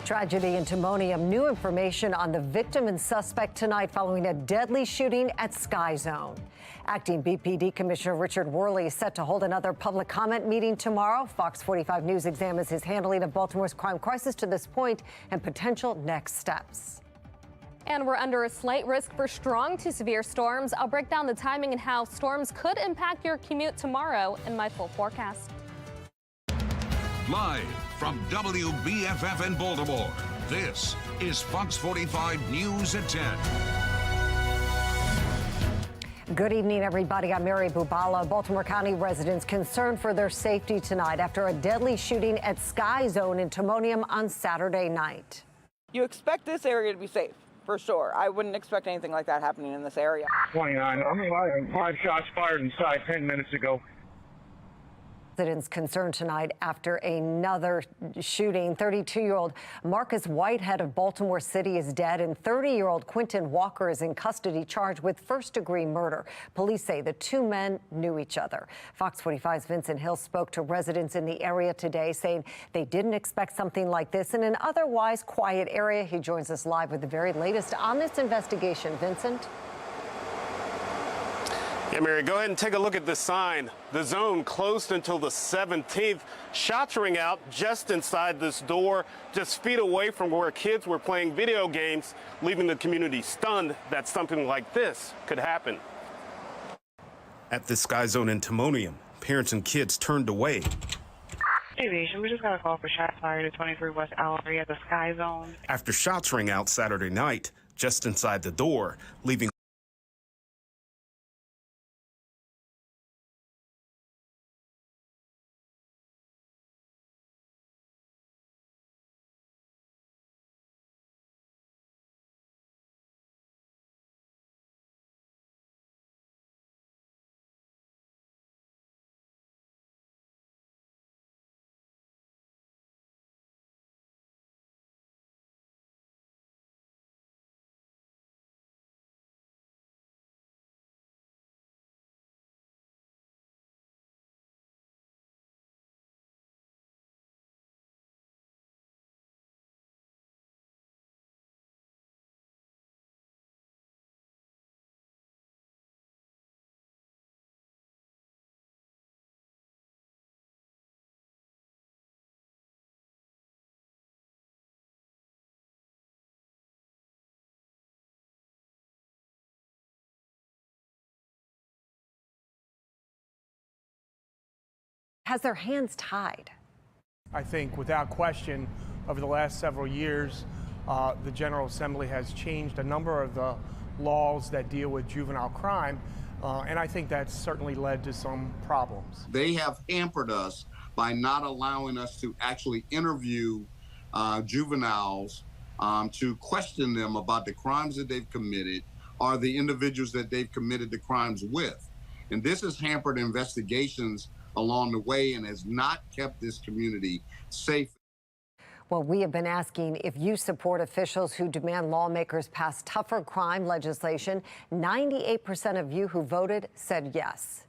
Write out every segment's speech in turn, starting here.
Tragedy in Timonium. New information on the victim and suspect tonight following a deadly shooting at Sky Zone. Acting BPD Commissioner Richard Worley is set to hold another public comment meeting tomorrow. Fox 45 News examines his handling of Baltimore's crime crisis to this point and potential next steps. And we're under a slight risk for strong to severe storms. I'll break down the timing and how storms could impact your commute tomorrow in my full forecast. Live from WBFF in Baltimore, this is Fox 45 News at 10. Good evening, everybody. I'm Mary Bubala. Baltimore County residents concerned for their safety tonight after a deadly shooting at Sky Zone in Timonium on Saturday night. You expect this area to be safe, for sure. I wouldn't expect anything like that happening in this area. 29. I'm alive. 5 shots fired inside 10 minutes ago. Residents concerned tonight after another shooting. 32-year-old Marcus Whitehead of Baltimore City is dead, and 30-year-old Quentin Walker is in custody charged with first-degree murder. Police say the two men knew each other. Fox 45's Vincent Hill spoke to residents in the area today, saying they didn't expect something like this in an otherwise quiet area. He joins us live with the very latest on this investigation. Vincent? Yeah, Mary, go ahead and take a look at this sign. The zone closed until the 17th. Shots ring out just inside this door, just feet away from where kids were playing video games, leaving the community stunned that something like this could happen. At the Sky Zone in Timonium, parents and kids turned away. Aviation, we just got a call for shots fired at 23 West Allery at the Sky Zone. After shots rang out Saturday night, just inside the door, leaving Has their hands tied. I think without question, over the last several years, the General Assembly has changed a number of the laws that deal with juvenile crime, and I think that's certainly led to some problems. They have hampered us by not allowing us to actually interview juveniles to question them about the crimes that they've committed or the individuals that they've committed the crimes with. And this has hampered investigations along the way and has not kept this community safe. Well, we have been asking if you support officials who demand lawmakers pass tougher crime legislation. 98% of you who voted said yes.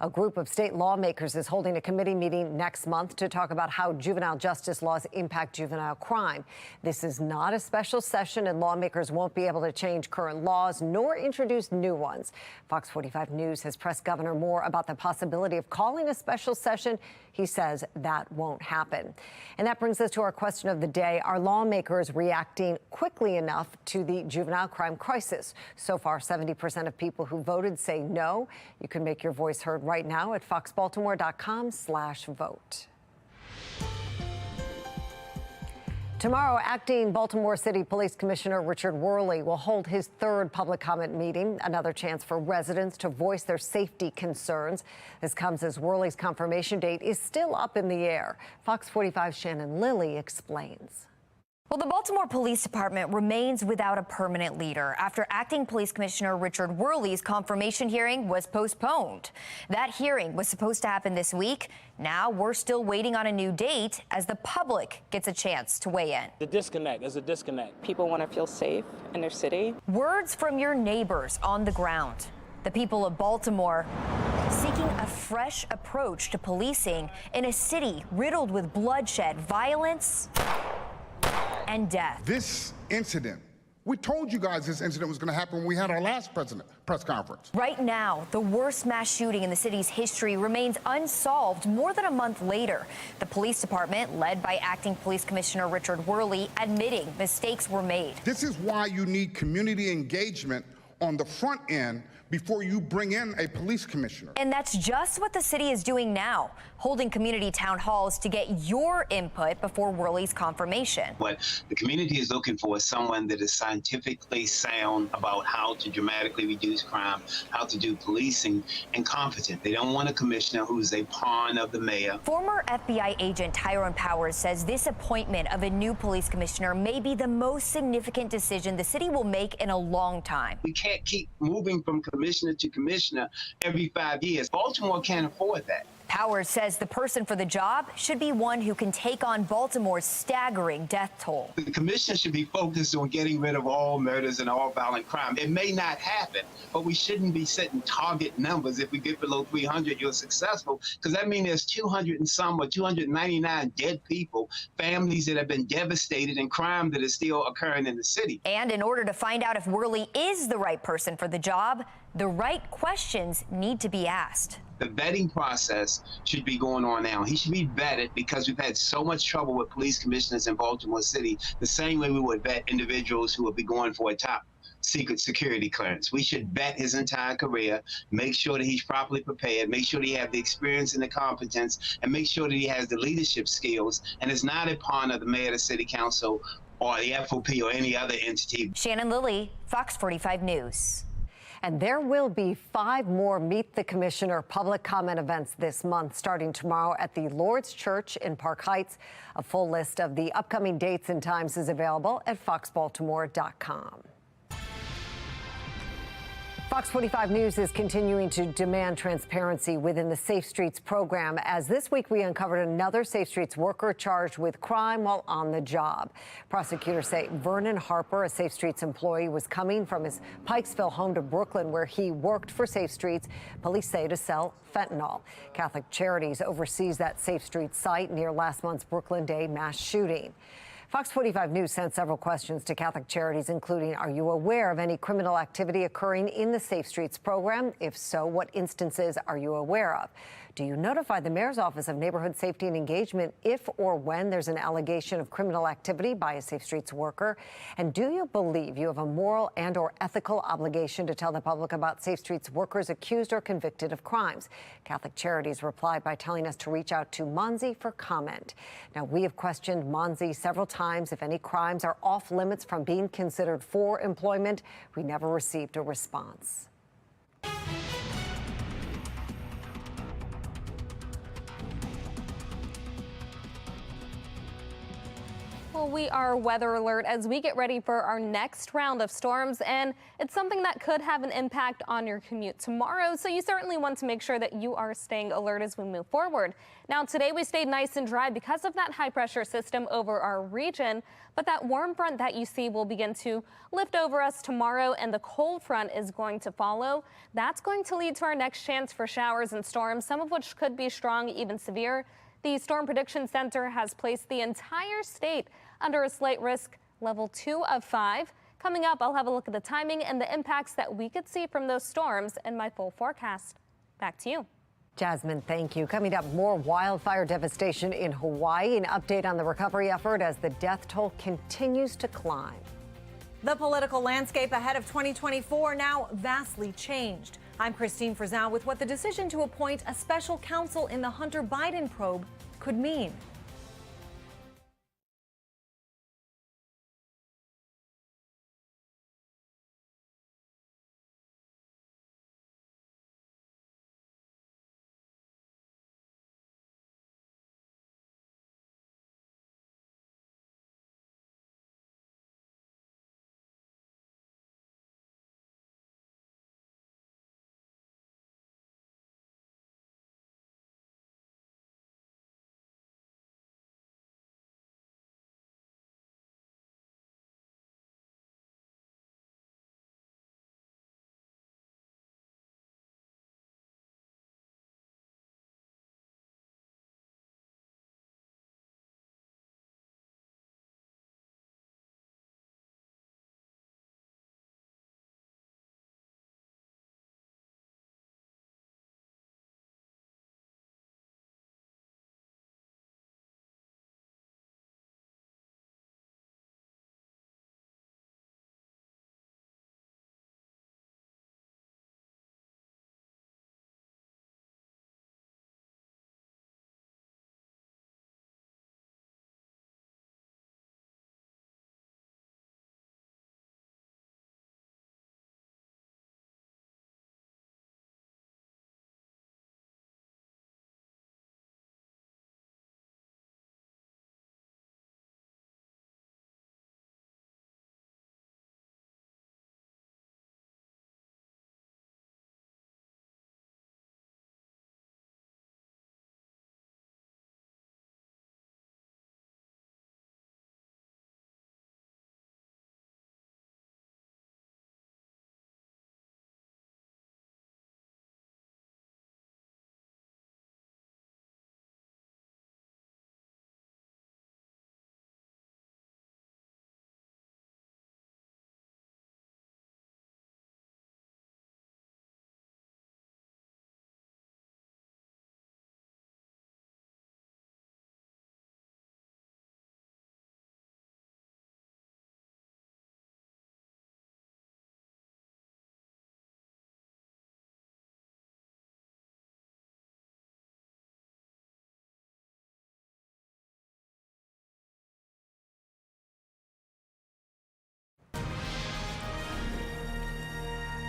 A group of state lawmakers is holding a committee meeting next month to talk about how juvenile justice laws impact juvenile crime. This is not a special session, and lawmakers won't be able to change current laws nor introduce new ones. Fox 45 News has pressed Governor Moore about the possibility of calling a special session. He says that won't happen. And that brings us to our question of the day. Are lawmakers reacting quickly enough to the juvenile crime crisis? So far, 70% of people who voted say no. You can make your voice heard right now at foxbaltimore.com/vote. Tomorrow, acting Baltimore City Police Commissioner Richard Worley will hold his third public comment meeting, another chance for residents to voice their safety concerns. This comes as Worley's confirmation date is still up in the air. Fox 45's Shannon Lilly explains. Well, the Baltimore Police Department remains without a permanent leader after Acting Police Commissioner Richard Worley's confirmation hearing was postponed. That hearing was supposed to happen this week. Now we're still waiting on a new date as the public gets a chance to weigh in. The disconnect is a disconnect. People want to feel safe in their city. Words from your neighbors on the ground. The people of Baltimore seeking a fresh approach to policing in a city riddled with bloodshed, violence, and death. This incident, we told you guys this incident was going to happen when we had our last press conference. Right now, the worst mass shooting in the city's history remains unsolved more than a month later. The police department, led by Acting Police Commissioner Richard Worley, admitting mistakes were made. This is why you need community engagement on the front end before you bring in a police commissioner. And that's just what the city is doing now, holding community town halls to get your input before Worley's confirmation. What the community is looking for is someone that is scientifically sound about how to dramatically reduce crime, how to do policing, and competent. They don't want a commissioner who's a pawn of the mayor. Former FBI agent Tyrone Powers says this appointment of a new police commissioner may be the most significant decision the city will make in a long time. We can't keep moving from commissioner to commissioner every 5 years. Baltimore can't afford that. Powers says the person for the job should be one who can take on Baltimore's staggering death toll. The commissioner should be focused on getting rid of all murders and all violent crime. It may not happen, but we shouldn't be setting target numbers. If we get below 300, you're successful, because that means there's 200 and some or 299 dead people, families that have been devastated, and crime that is still occurring in the city. And in order to find out if Worley is the right person for the job, the right questions need to be asked. The vetting process should be going on now. He should be vetted because we've had so much trouble with police commissioners in Baltimore City, the same way we would vet individuals who would be going for a top secret security clearance. We should vet his entire career, make sure that he's properly prepared, make sure that he has the experience and the competence, and make sure that he has the leadership skills and is not a pawn of the mayor, the city council, or the FOP or any other entity. Shannon Lilly, Fox 45 News. And there will be 5 more Meet the Commissioner public comment events this month, starting tomorrow at the Lord's Church in Park Heights. A full list of the upcoming dates and times is available at foxbaltimore.com. Fox 45 News is continuing to demand transparency within the Safe Streets program, as this week we uncovered another Safe Streets worker charged with crime while on the job. Prosecutors say Vernon Harper, a Safe Streets employee, was coming from his Pikesville home to Brooklyn, where he worked for Safe Streets, police say, to sell fentanyl. Catholic Charities oversees that Safe Streets site near last month's Brooklyn Day mass shooting. Fox 45 News sent several questions to Catholic Charities, including, are you aware of any criminal activity occurring in the Safe Streets program? If so, what instances are you aware of? Do you notify the Mayor's Office of Neighborhood Safety and Engagement if or when there's an allegation of criminal activity by a Safe Streets worker? And do you believe you have a moral and or ethical obligation to tell the public about Safe Streets workers accused or convicted of crimes? Catholic Charities replied by telling us to reach out to Monzi for comment. Now, we have questioned Monzi several times if any crimes are off limits from being considered for employment. We never received a response. Well, we are weather alert as we get ready for our next round of storms, and it's something that could have an impact on your commute tomorrow, so you certainly want to make sure that you are staying alert as we move forward. Now, today we stayed nice and dry because of that high pressure system over our region, but that warm front that you see will begin to lift over us tomorrow, and the cold front is going to follow. That's going to lead to our next chance for showers and storms, some of which could be strong, even severe. The Storm Prediction Center has placed the entire state under a slight risk level 2 of 5. Coming up, I'll have a look at the timing and the impacts that we could see from those storms in my full forecast. Back to you. Jasmine, thank you. Coming up, more wildfire devastation in Hawaii. An update on the recovery effort as the death toll continues to climb. The political landscape ahead of 2024 now vastly changed. I'm Christine Frizzell with what the decision to appoint a special counsel in the Hunter Biden probe could mean.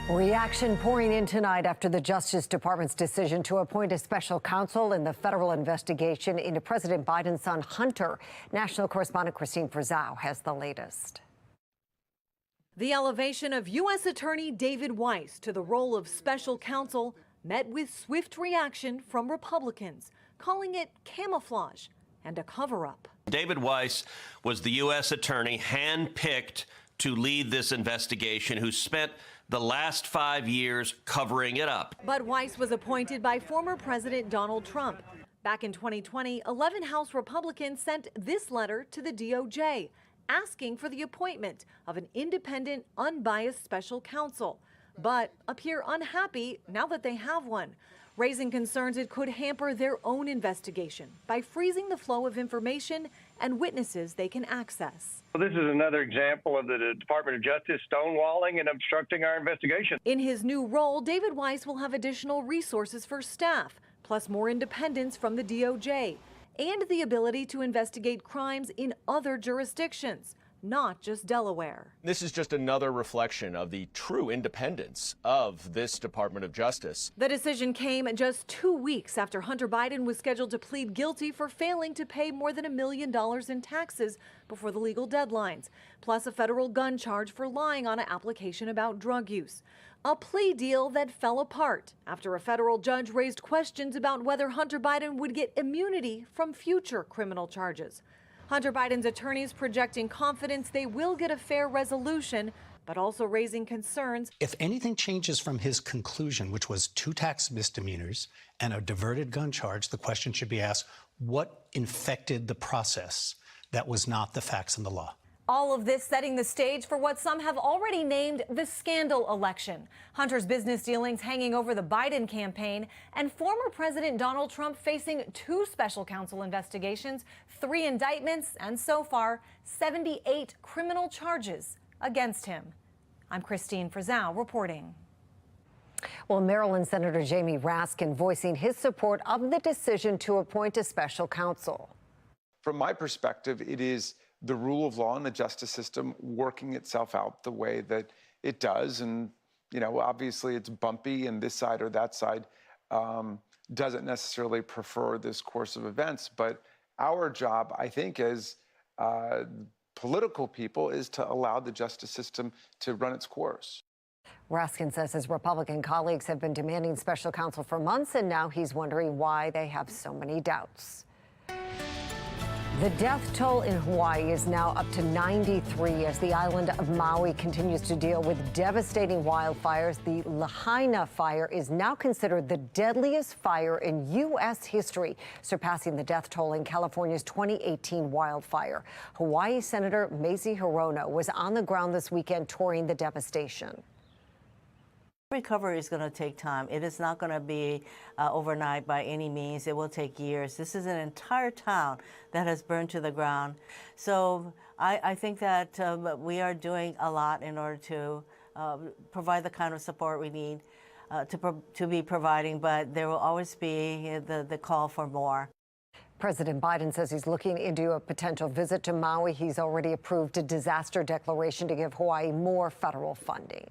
Reaction pouring in tonight after the Justice Department's decision to appoint a special counsel in the federal investigation into President Biden's son, Hunter. National correspondent Christine Frizzau has the latest. The elevation of U.S. Attorney David Weiss to the role of special counsel met with swift reaction from Republicans, calling it camouflage and a cover-up. David Weiss was the U.S. attorney handpicked to lead this investigation, who spent the last 5 years covering it up. But Weiss was appointed by former President Donald Trump. Back in 2020, 11 House Republicans sent this letter to the DOJ, asking for the appointment of an independent, unbiased special counsel, but appear unhappy now that they have one, raising concerns it could hamper their own investigation by freezing the flow of information and witnesses they can access. This is another example of the Department of Justice stonewalling and obstructing our investigation. In his new role, David Weiss will have additional resources for staff, plus more independence from the DOJ, and the ability to investigate crimes in other jurisdictions, not just Delaware. This is just another reflection of the true independence of this Department of Justice. The decision came just 2 weeks after Hunter Biden was scheduled to plead guilty for failing to pay more than $1 million in taxes before the legal deadlines, plus a federal gun charge for lying on an application about drug use. A plea deal that fell apart after a federal judge raised questions about whether Hunter Biden would get immunity from future criminal charges. Hunter Biden's attorneys projecting confidence they will get a fair resolution, but also raising concerns. If anything changes from his conclusion, which was 2 tax misdemeanors and a diverted gun charge, the question should be asked, what infected the process that was not the facts and the law? All of this setting the stage for what some have already named the scandal election. Hunter's business dealings hanging over the Biden campaign, and former President Donald Trump facing 2 special counsel investigations, 3 indictments, and so far 78 criminal charges against him. I'm Christine Frizzau reporting. Well, Maryland Senator Jamie Raskin voicing his support of the decision to appoint a special counsel. From my perspective, it is the rule of law and the justice system working itself out the way that it does. And, you know, obviously it's bumpy, and this side or that side doesn't necessarily prefer this course of events. But our job, I think, as political people, is to allow the justice system to run its course. Raskin says his Republican colleagues have been demanding special counsel for months, and now he's wondering why they have so many doubts. The death toll in Hawaii is now up to 93 as the island of Maui continues to deal with devastating wildfires. The Lahaina fire is now considered the deadliest fire in U.S. history, surpassing the death toll in California's 2018 wildfire. Hawaii Senator Mazie Hirono was on the ground this weekend touring the devastation. Recovery is going to take time. It is not going to be overnight by any means. It will take years. This is an entire town that has burned to the ground. So I think that we are doing a lot in order to provide the kind of support we need to be providing, but there will always be the call for more. President Biden says he's looking into a potential visit to Maui. He's already approved a disaster declaration to give Hawaii more federal funding.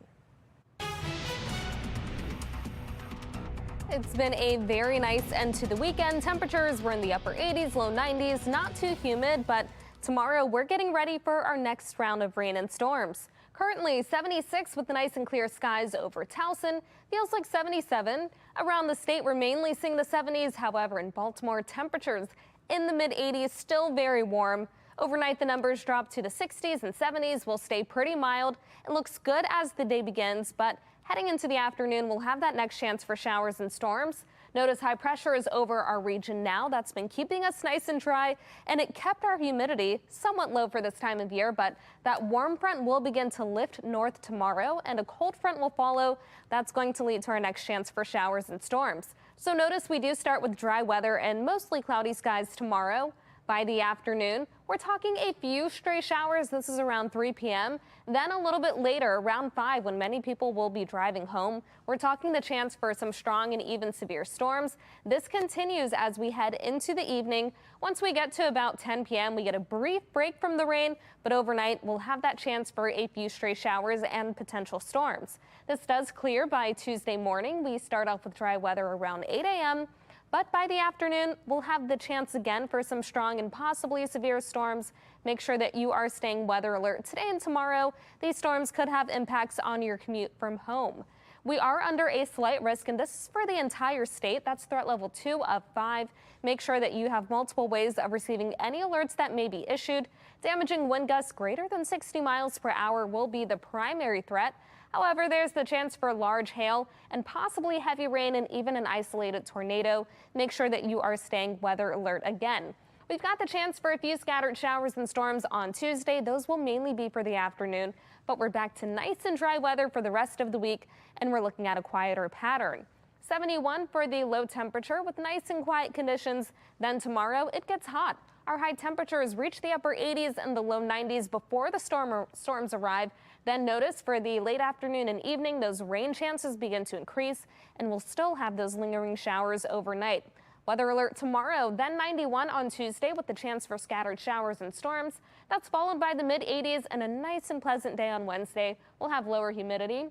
It's been a very nice end to the weekend. Temperatures were in the upper 80s, low 90s, not too humid, but tomorrow we're getting ready for our next round of rain and storms. Currently 76 with the nice and clear skies over Towson. Feels like 77. Around the state, we're mainly seeing the 70s. However, in Baltimore, temperatures in the mid 80s, still very warm. Overnight, the numbers drop to the 60s and 70s. Will stay pretty mild. It looks good as the day begins, but heading into the afternoon, we'll have that next chance for showers and storms. Notice high pressure is over our region now. That's been keeping us nice and dry, and it kept our humidity somewhat low for this time of year, but that warm front will begin to lift north tomorrow, and a cold front will follow. That's going to lead to our next chance for showers and storms. So notice we do start with dry weather and mostly cloudy skies tomorrow. By the afternoon, we're talking a few stray showers. This is around 3 p.m. Then a little bit later, around 5, when many people will be driving home, we're talking the chance for some strong and even severe storms. This continues as we head into the evening. Once we get to about 10 p.m., we get a brief break from the rain, but overnight we'll have that chance for a few stray showers and potential storms. This does clear by Tuesday morning. We start off with dry weather around 8 a.m. But by the afternoon, we'll have the chance again for some strong and possibly severe storms. Make sure that you are staying weather alert today and tomorrow. These storms could have impacts on your commute from home. We are under a slight risk, and this is for the entire state. That's threat level 2 of 5. Make sure that you have multiple ways of receiving any alerts that may be issued. Damaging wind gusts greater than 60 miles per hour will be the primary threat. However, there's the chance for large hail and possibly heavy rain and even an isolated tornado. Make sure that you are staying weather alert again. We've got the chance for a few scattered showers and storms on Tuesday. Those will mainly be for the afternoon, but we're back to nice and dry weather for the rest of the week, and we're looking at a quieter pattern. 71 for the low temperature with nice and quiet conditions. Then tomorrow it gets hot. Our high temperatures reach the upper 80s and the low 90s before the storms arrive. Then notice for the late afternoon and evening, those rain chances begin to increase, and we'll still have those lingering showers overnight. Weather alert tomorrow, then 91 on Tuesday with the chance for scattered showers and storms. That's followed by the mid-80s and a nice and pleasant day on Wednesday. We'll have lower humidity.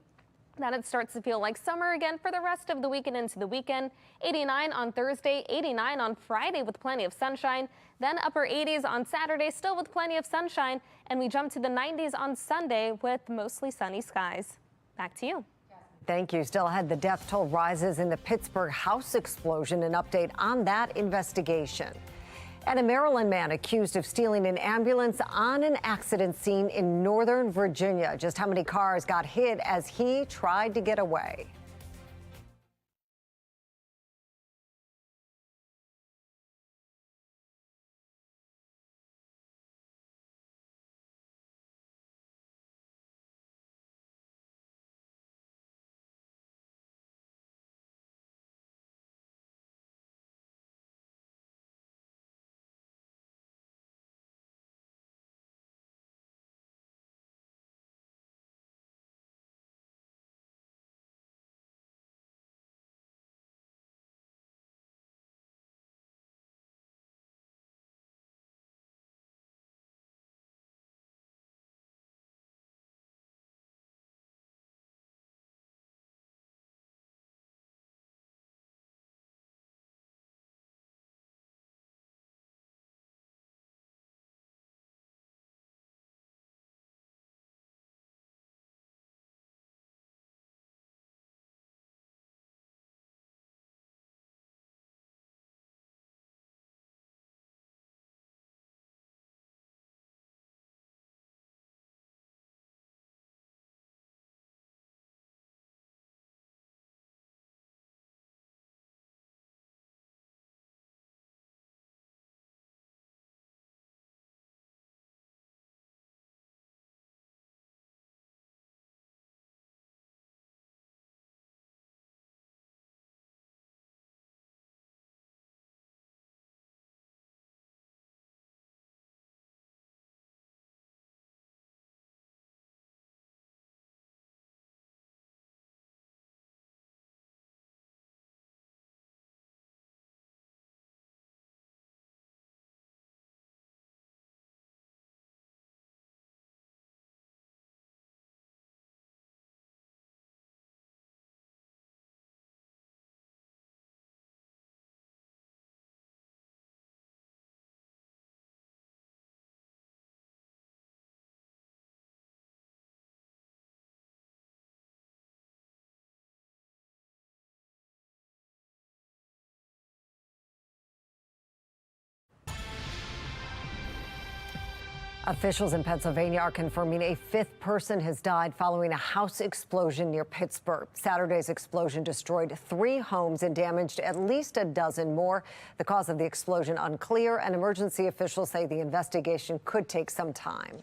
Then it starts to feel like summer again for the rest of the week and into the weekend. 89 on Thursday, 89 on Friday with plenty of sunshine. Then upper 80s on Saturday, still with plenty of sunshine. And we jump to the 90s on Sunday with mostly sunny skies. Back to you. Thank you. Still ahead, the death toll rises in the Pittsburgh house explosion. An update on that investigation. And a Maryland man accused of stealing an ambulance on an accident scene in Northern Virginia. Just how many cars got hit as he tried to get away? Officials in Pennsylvania are confirming a 5th person has died following a house explosion near Pittsburgh. Saturday's explosion destroyed 3 homes and damaged at least a dozen more. The cause of the explosion unclear, and emergency officials say the investigation could take some time.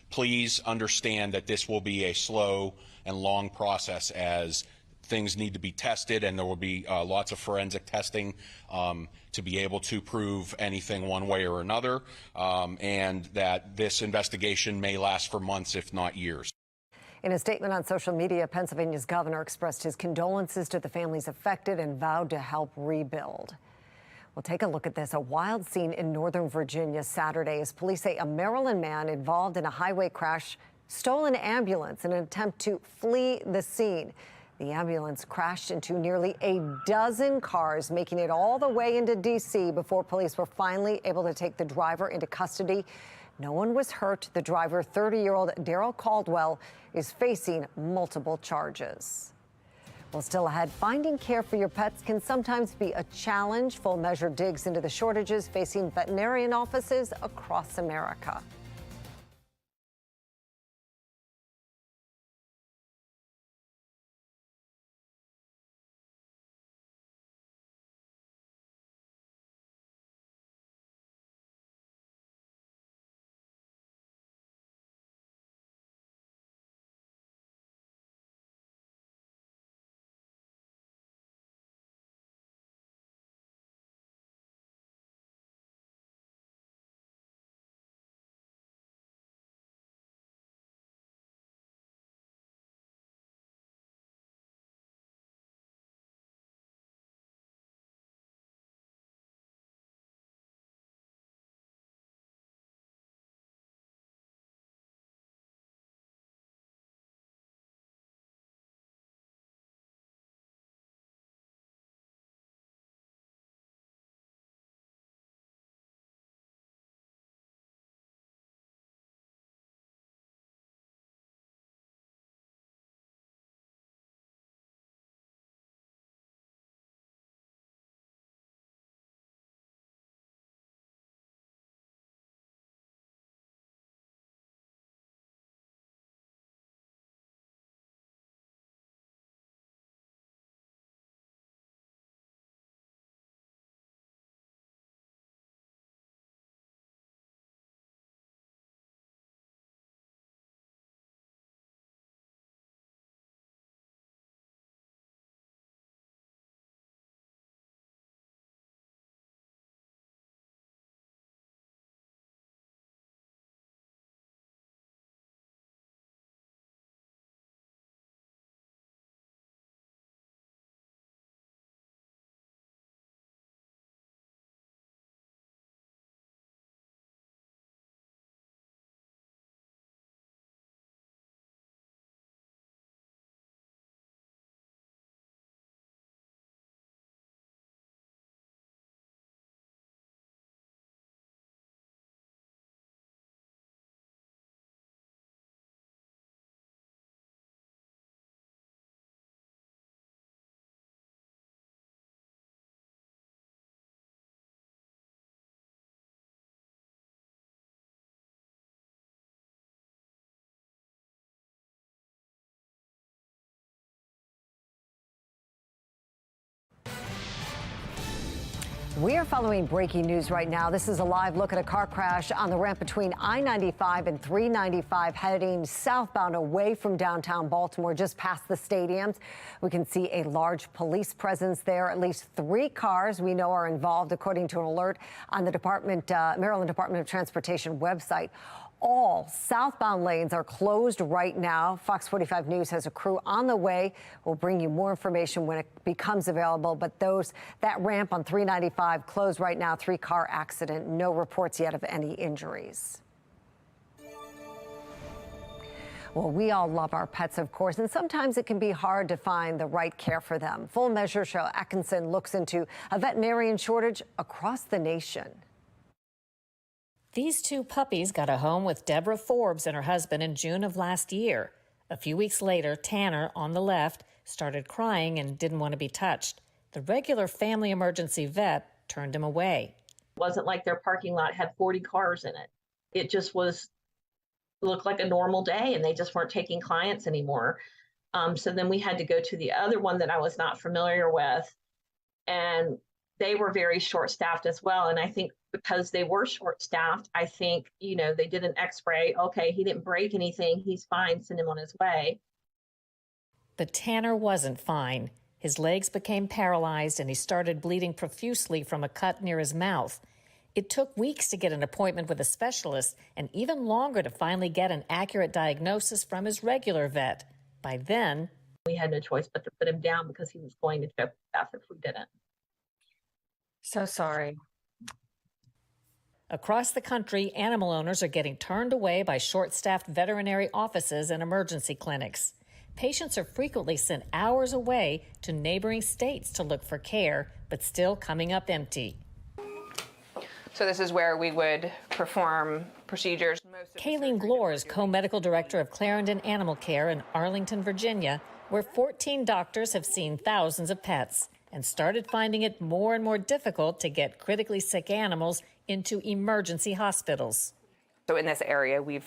Please understand that this will be a slow and long process as things need to be tested, and there will be lots of forensic testing to be able to prove anything one way or another, and that this investigation may last for months, if not years. In a statement on social media, Pennsylvania's governor expressed his condolences to the families affected and vowed to help rebuild. Well, take a look at this. A wild scene in Northern Virginia Saturday as police say a Maryland man involved in a highway crash stole an ambulance in an attempt to flee the scene. The ambulance crashed into nearly a dozen cars, making it all the way into D.C. before police were finally able to take the driver into custody. No one was hurt. The driver, 30-year-old Daryl Caldwell, is facing multiple charges. Well, still ahead, finding care for your pets can sometimes be a challenge. Full Measure digs into the shortages facing veterinarian offices across America. We are following breaking news right now. This is a live look at a car crash on the ramp between I-95 and 395 heading southbound away from downtown Baltimore, just past the stadiums. We can see a large police presence there. At least 3 cars we know are involved, according to an alert on the Maryland Department of Transportation website. All southbound lanes are closed right now. Fox 45 News has a crew on the way. We'll bring you more information when it becomes available. But that ramp on 395 closed right now. 3-car accident. No reports yet of any injuries. Well, we all love our pets, of course, and sometimes it can be hard to find the right care for them. Full Measure Cheryl Atkinson looks into a veterinarian shortage across the nation. These 2 puppies got a home with Deborah Forbes and her husband in June of last year. A few weeks later, Tanner, on the left, started crying and didn't want to be touched. The regular family emergency vet turned him away. It wasn't like their parking lot had 40 cars in it. It just looked like a normal day, and they just weren't taking clients anymore. So then we had to go to the other one that I was not familiar with, and they were very short-staffed as well. And I think because they were short-staffed, I think, they did an x-ray. Okay, he didn't break anything. He's fine. Send him on his way. But Tanner wasn't fine. His legs became paralyzed and he started bleeding profusely from a cut near his mouth. It took weeks to get an appointment with a specialist and even longer to finally get an accurate diagnosis from his regular vet. By then, we had no choice but to put him down because he was going to choke to death if we didn't. So sorry. Across the country, animal owners are getting turned away by short-staffed veterinary offices and emergency clinics. Patients are frequently sent hours away to neighboring states to look for care, but still coming up empty. So this is where we would perform procedures. Kayleen Glore is co-medical director of Clarendon Animal Care in Arlington, Virginia, where 14 doctors have seen thousands of pets and started finding it more and more difficult to get critically sick animals into emergency hospitals. So in this area, we're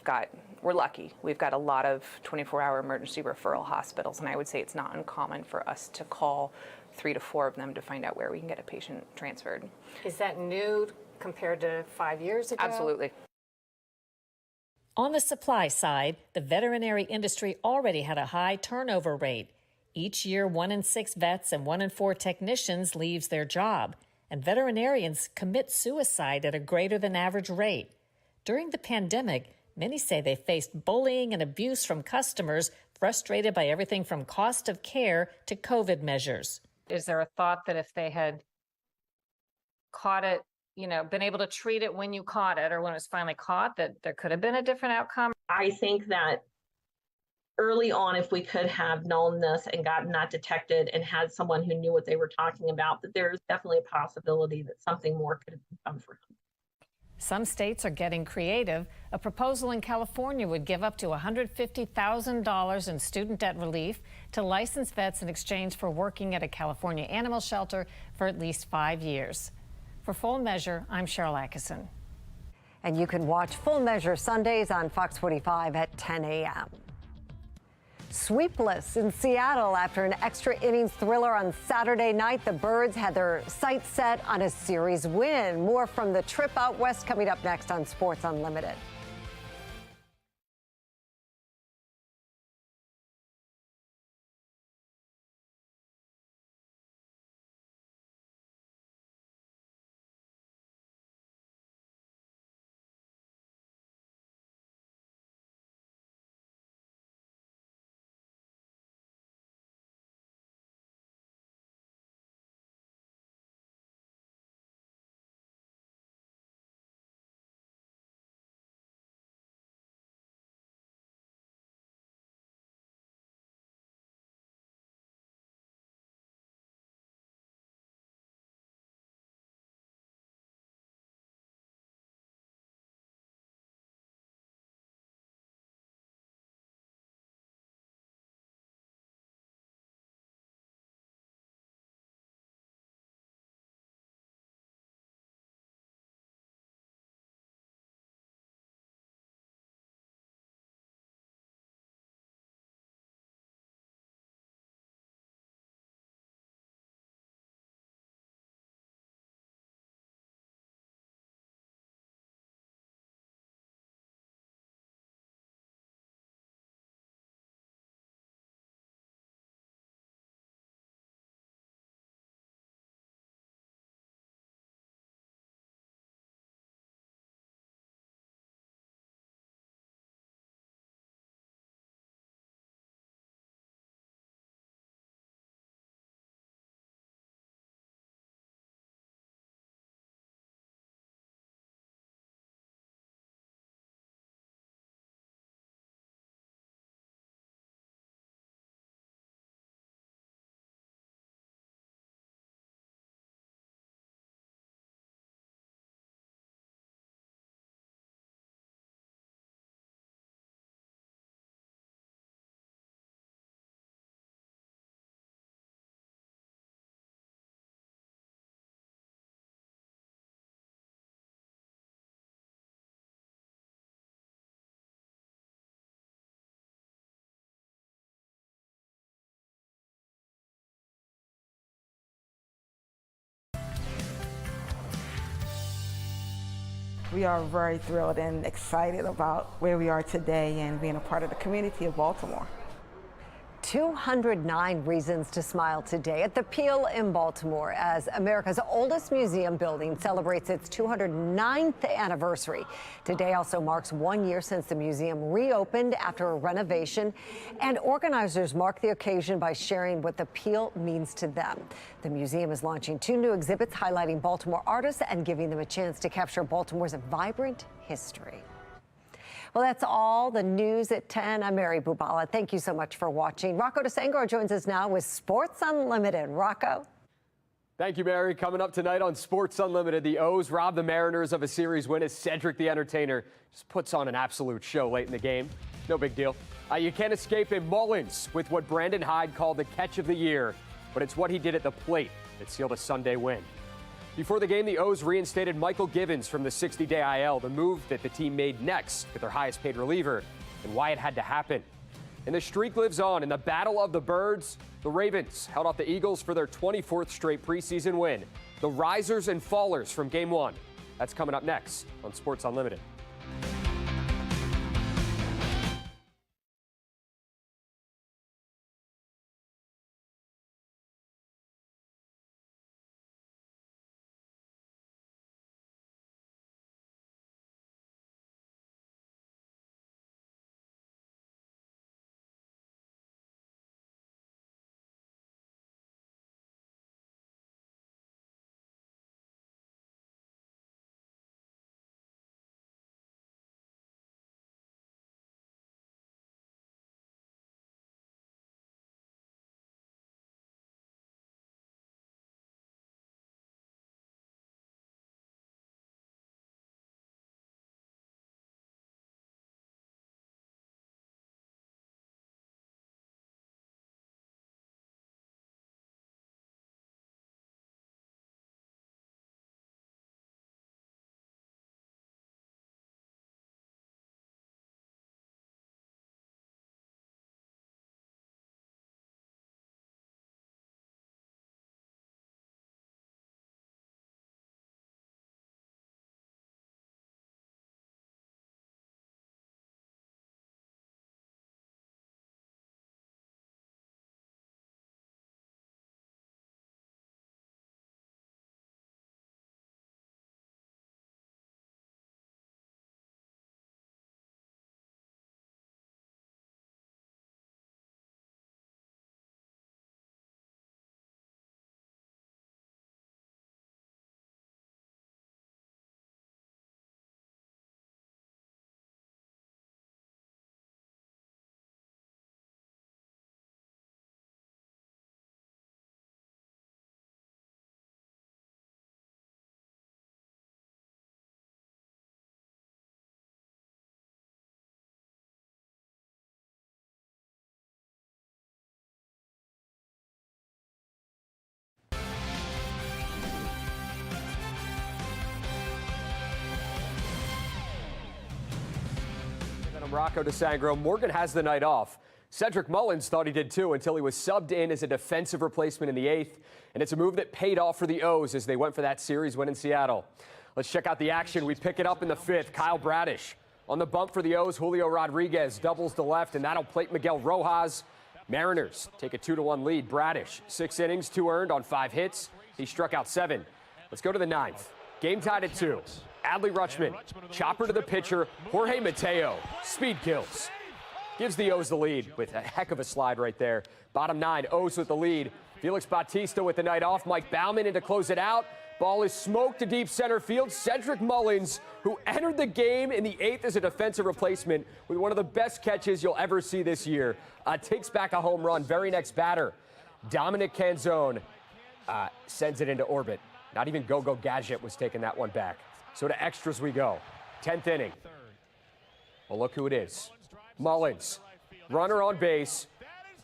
lucky. We've got a lot of 24-hour emergency referral hospitals, and I would say it's not uncommon for us to call 3 to 4 of them to find out where we can get a patient transferred. Is that new compared to 5 years ago? Absolutely. On the supply side, the veterinary industry already had a high turnover rate. Each year, 1 in 6 vets and 1 in 4 technicians leaves their job, and veterinarians commit suicide at a greater than average rate. During the pandemic, many say they faced bullying and abuse from customers frustrated by everything from cost of care to COVID measures. Is there a thought that if they had caught it, been able to treat it when you caught it or when it was finally caught, that there could have been a different outcome? I think that early on, if we could have known this and gotten that detected and had someone who knew what they were talking about, that there's definitely a possibility that something more could have been done for him. Some states are getting creative. A proposal in California would give up to $150,000 in student debt relief to licensed vets in exchange for working at a California animal shelter for at least 5 years. For Full Measure, I'm Cheryl Atkinson. And you can watch Full Measure Sundays on Fox 45 at 10 a.m. Sweepless in Seattle after an extra innings thriller on Saturday night. The Birds had their sights set on a series win. More from the trip out west coming up next on Sports Unlimited. We are very thrilled and excited about where we are today and being a part of the community of Baltimore. 209 reasons to smile today at the Peel in Baltimore as America's oldest museum building celebrates its 209th anniversary. Today also marks 1 year since the museum reopened after a renovation, and organizers mark the occasion by sharing what the Peel means to them. The museum is launching 2 new exhibits highlighting Baltimore artists and giving them a chance to capture Baltimore's vibrant history. Well, that's all the news at 10. I'm Mary Bubala. Thank you so much for watching. Rocco DeSangro joins us now with Sports Unlimited. Rocco. Thank you, Mary. Coming up tonight on Sports Unlimited, the O's rob the Mariners of a series win as Cedric the Entertainer just puts on an absolute show late in the game. No big deal. You can't escape a Mullins with what Brandon Hyde called the catch of the year, but it's what he did at the plate that sealed a Sunday win. Before the game, the O's reinstated Michael Givens from the 60-day IL, the move that the team made next with their highest-paid reliever, and why it had to happen. And the streak lives on. In the Battle of the Birds, the Ravens held off the Eagles for their 24th straight preseason win. The risers and fallers from Game 1. That's coming up next on Sports Unlimited. I'm Rocco DeSangro. Morgan has the night off. Cedric Mullins thought he did too until he was subbed in as a defensive replacement in the 8th. And it's a move that paid off for the O's as they went for that series win in Seattle. Let's check out the action. We pick it up in the 5th. Kyle Bradish on the bump for the O's. Julio Rodriguez doubles to left, and that'll plate Miguel Rojas. Mariners take a 2-1 lead. Bradish, 6 innings, 2 earned on 5 hits. He struck out 7. Let's go to the 9th. Game tied at 2. Adley Rutschman, chopper to the pitcher, Jorge Mateo, speed kills. Gives the O's the lead with a heck of a slide right there. Bottom 9, O's with the lead. Felix Bautista with the night off. Mike Baumann in to close it out. Ball is smoked to deep center field. Cedric Mullins, who entered the game in the 8th as a defensive replacement with one of the best catches you'll ever see this year, takes back a home run. Very next batter, Dominic Canzone, sends it into orbit. Not even Go-Go Gadget was taking that one back. So to extras we go. 10th inning. Well, look who it is. Mullins, runner on base.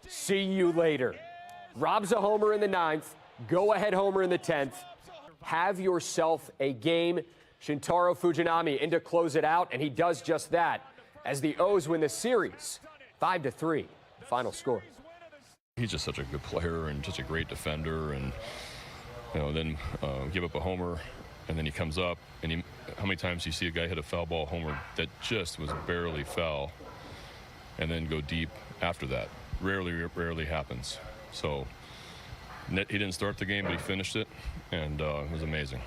See you later. Robs a homer in the 9th. Go-ahead homer in the 10th. Have yourself a game. Shintaro Fujinami in to close it out, and he does just that as the O's win the series 5-3. Final score. He's just such a good player and such a great defender, and then give up a homer. And then he comes up, and how many times do you see a guy hit a foul ball homer that just was barely foul, and then go deep after that? rarely happens. So he didn't start the game, but he finished it, and it was amazing.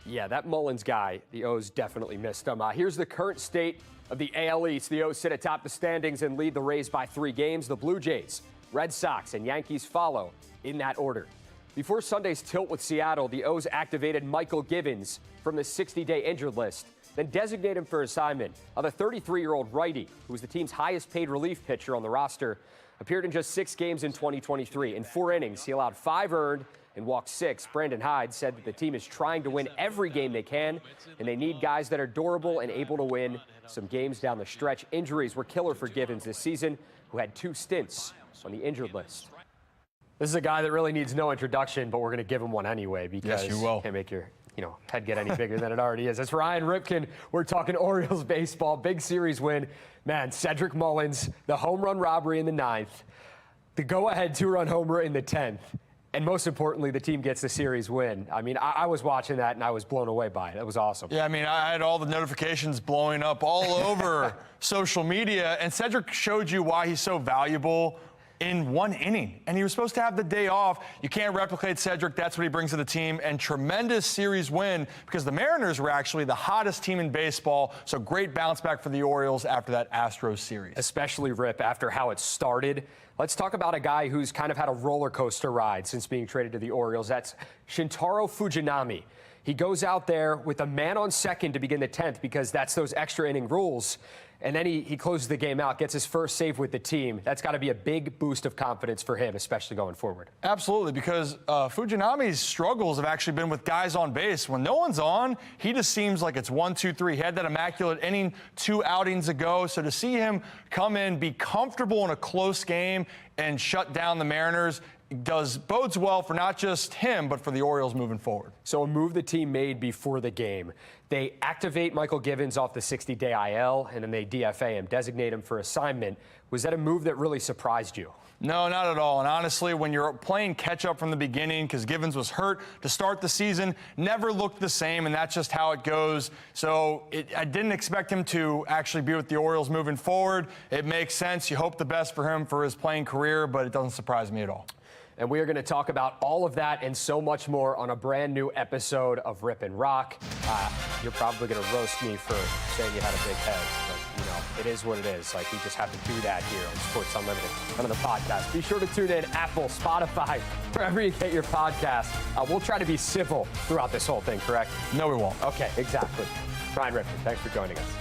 Yeah, that Mullins guy, the O's definitely missed him. Here's the current state of the AL East. The O's sit atop the standings and lead the Rays by 3 games. The Blue Jays, Red Sox, and Yankees follow in that order. Before Sunday's tilt with Seattle, the O's activated Michael Givens from the 60-day injured list, then designated him for assignment. The 33-year-old righty, who was the team's highest-paid relief pitcher on the roster, appeared in just 6 games in 2023. In 4 innings, he allowed 5 earned and walked 6. Brandon Hyde said that the team is trying to win every game they can, and they need guys that are durable and able to win some games down the stretch. Injuries were killer for Givens this season, who had 2 stints on the injured list. This is a guy that really needs no introduction, but we're going to give him one anyway because yes, you will. Can't make your head get any bigger than it already is. That's Ryan Ripken. We're talking Orioles baseball. Big series win. Man, Cedric Mullins, the home run robbery in the 9th, the go-ahead 2-run homer in the 10th. And most importantly, the team gets the series win. I mean, I was watching that and I was blown away by it. That was awesome. Yeah, I mean, I had all the notifications blowing up all over social media, and Cedric showed you why he's so valuable in 1 inning. And he was supposed to have the day off. You can't replicate Cedric. That's what he brings to the team. And tremendous series win because the Mariners were actually the hottest team in baseball. So great bounce back for the Orioles after that Astros series. Especially, Rip, after how it started. Let's talk about a guy who's kind of had a roller coaster ride since being traded to the Orioles. That's Shintaro Fujinami. He goes out there with a man on second to begin the 10th because that's those extra inning rules. And then he closes the game out, gets his first save with the team. That's got to be a big boost of confidence for him, especially going forward. Absolutely, because Fujinami's struggles have actually been with guys on base. When no one's on, he just seems like it's 1, 2, 3. He had that immaculate inning 2 outings ago. So to see him come in, be comfortable in a close game, and shut down the Mariners bodes well for not just him, but for the Orioles moving forward. So a move the team made before the game. They activate Michael Givens off the 60-day IL, and then they DFA him, designate him for assignment. Was that a move that really surprised you? No, not at all. And honestly, when you're playing catch-up from the beginning, because Givens was hurt to start the season, never looked the same, and that's just how it goes. So I didn't expect him to actually be with the Orioles moving forward. It makes sense. You hope the best for him for his playing career, but it doesn't surprise me at all. And we are going to talk about all of that and so much more on a brand new episode of Rip and Rock. You're probably going to roast me for saying you had a big head, but, it is what it is. Like, we just have to do that here on Sports Unlimited, on the podcast. Be sure to tune in Apple, Spotify, wherever you get your podcast. We'll try to be civil throughout this whole thing, correct? No, we won't. Okay, exactly. Ryan Ripken, thanks for joining us.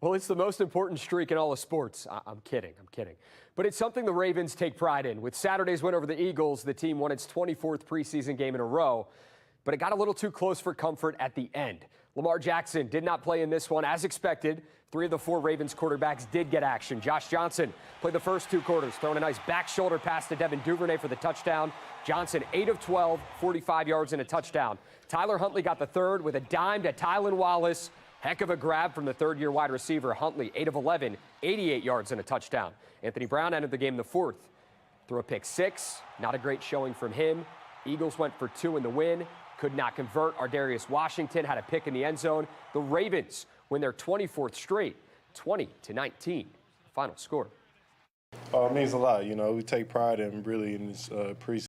Well, it's the most important streak in all of sports. I'm kidding. But it's something the Ravens take pride in. With Saturday's win over the Eagles, the team won its 24th preseason game in a row, but it got a little too close for comfort at the end. Lamar Jackson did not play in this one as expected. 3 of the 4 Ravens quarterbacks did get action. Josh Johnson played the first 2 quarters, throwing a nice back shoulder pass to Devin Duvernay for the touchdown. Johnson, 8 of 12, 45 yards and a touchdown. Tyler Huntley got the third with a dime to Tylan Wallace. Heck of a grab from the 3rd-year wide receiver, Huntley, 8 of 11, 88 yards and a touchdown. Anthony Brown entered the game in the 4th. Threw a pick 6, not a great showing from him. Eagles went for 2 in the win, could not convert. Ardarius Washington had a pick in the end zone. The Ravens win their 24th straight, 20-19. Final score. It means a lot. We take pride in this preseason.